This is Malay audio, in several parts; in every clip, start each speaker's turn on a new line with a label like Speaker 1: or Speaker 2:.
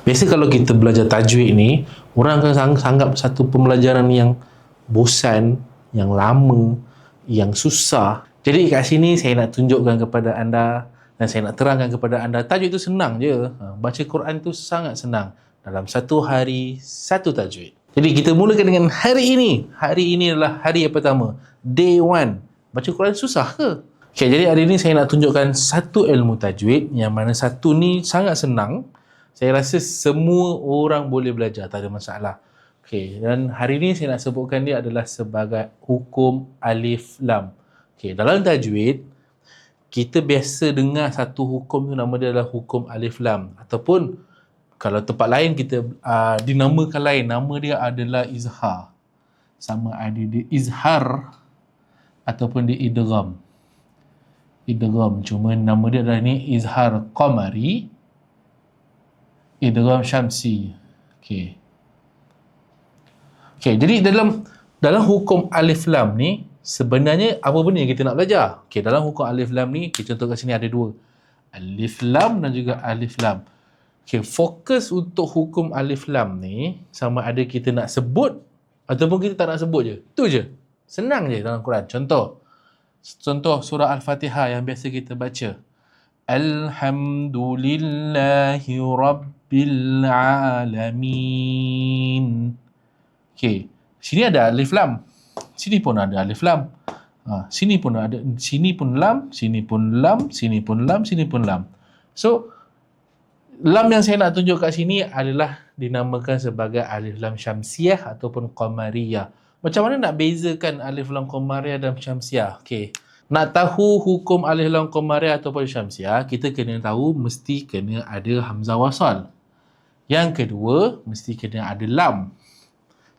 Speaker 1: Biasa kalau kita belajar tajwid ni, orang akan anggap satu pembelajaran yang bosan, yang lama, yang susah. Jadi kat sini saya nak tunjukkan kepada anda dan saya nak terangkan kepada anda, tajwid tu senang je. Baca Quran tu sangat senang. Dalam satu hari, satu tajwid. Jadi kita mulakan dengan hari ini. Hari ini adalah hari yang pertama. Day 1. Baca Quran susah ke? Okay, jadi hari ini saya nak tunjukkan satu ilmu tajwid yang mana satu ni sangat senang. Saya rasa semua orang boleh belajar, tak ada masalah. Okay, dan hari ini saya nak sebutkan dia adalah sebagai hukum alif lam. Okay, dalam tajwid, kita biasa dengar satu hukum tu nama dia adalah hukum alif lam. Ataupun kalau tempat lain kita dinamakan lain, nama dia adalah izhar. Sama ada di izhar ataupun di idgham. Idgham, cuma nama dia adalah ni izhar qamari, idgham syamsi. Okey. Okey, jadi dalam hukum alif lam ni sebenarnya apa benda yang kita nak belajar? Okey, dalam hukum alif lam ni kita contoh kat sini ada dua. Alif lam dan juga alif lam. Okey, fokus untuk hukum alif lam ni sama ada kita nak sebut ataupun kita tak nak sebut je. Tu je. Senang je dalam Quran. Contoh surah Al-Fatihah yang biasa kita baca. Alhamdulillahi Rabbil Alamin. Okey, sini ada alif lam. Sini pun ada alif lam. Sini pun ada, sini pun lam, sini pun lam, sini pun lam, sini pun lam. So, lam yang saya nak tunjuk kat sini adalah dinamakan sebagai alif lam syamsiah ataupun qamariyah. Macam mana nak bezakan alif lam qamariyah dan syamsiah? Okey. Nak tahu hukum alif lam qamariyah ataupun syamsiah, kita kena tahu mesti kena ada hamzah wasal. Yang kedua, mesti kena ada lam.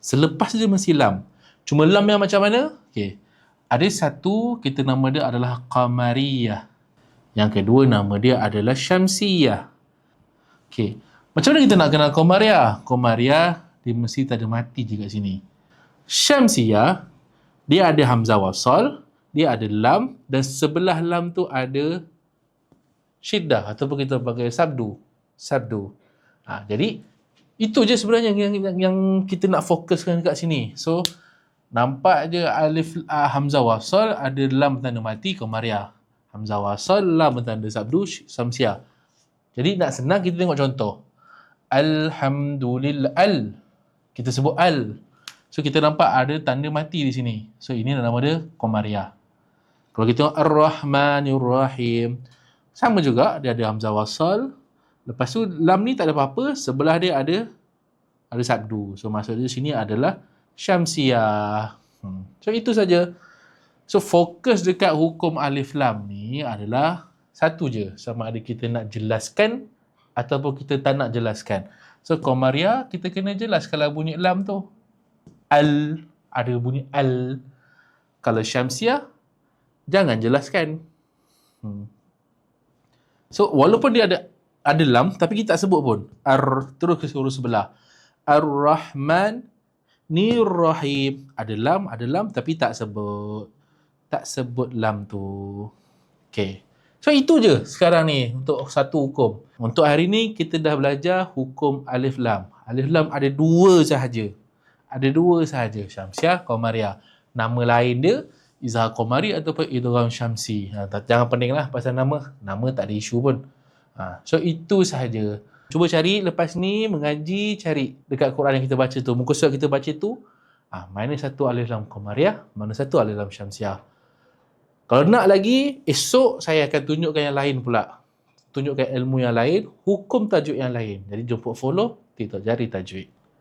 Speaker 1: Selepas dia mesti lam. Cuma lam yang macam mana? Okey. Ada satu, kita nama dia adalah qamariyah. Yang kedua, nama dia adalah syamsiyah. Okey. Macam mana kita nak kenal qamariyah? Qamariyah, dia mesti tak ada mati je kat sini. Syamsiyah, dia ada hamzah wasal, dia ada lam dan sebelah lam tu ada syiddah ataupun kita pakai sabdu. Jadi itu je sebenarnya yang kita nak fokuskan kat sini. So nampak je alif hamzah wasal, ada lam tanda mati, qamariyah. Hamzah wasal, lam tanda sabdu, syamsiyah. Jadi nak senang kita tengok contoh. Alhamdulillah, kita sebut al. So kita nampak ada tanda mati di sini. So ini nama dia qamariyah. Kalau kita tengok Ar-Rahmanir Rahim, sama juga, dia ada hamzah wasal. Lepas tu lam ni tak ada apa-apa, sebelah dia ada sabdu. So maksudnya sini adalah syamsiyah. So itu saja. So fokus dekat hukum alif lam ni adalah satu je, sama ada kita nak jelaskan ataupun kita tak nak jelaskan. So qamariyah kita kena jelas kalau bunyi lam tu. Al, ada bunyi al. Kalau syamsiyah, jangan jelaskan. So walaupun dia ada lam, tapi kita tak sebut pun. Terus ke huruf sebelah. Ar-Rahman Nir-Rahim. Ada lam tapi tak sebut. Tak sebut lam tu. Okay. So itu je sekarang ni untuk satu hukum. Untuk hari ni kita dah belajar hukum alif lam. Alif lam ada dua sahaja. Syamsiah, qamariyah. Nama lain dia izhar qamari ataupun idgham syamsi. Jangan peninglah pasal nama. Nama tak ada isu pun. So itu sahaja. Cuba cari lepas ni mengaji, cari dekat Quran yang kita baca tu. Muka surat kita baca tu, mana satu alif lam qamariyah, mana satu alif lam syamsiah. Kalau nak lagi, esok saya akan tunjukkan yang lain pula. Tunjukkan ilmu yang lain, hukum tajwid yang lain. Jadi jumpa follow TikTok Jari Tajwid.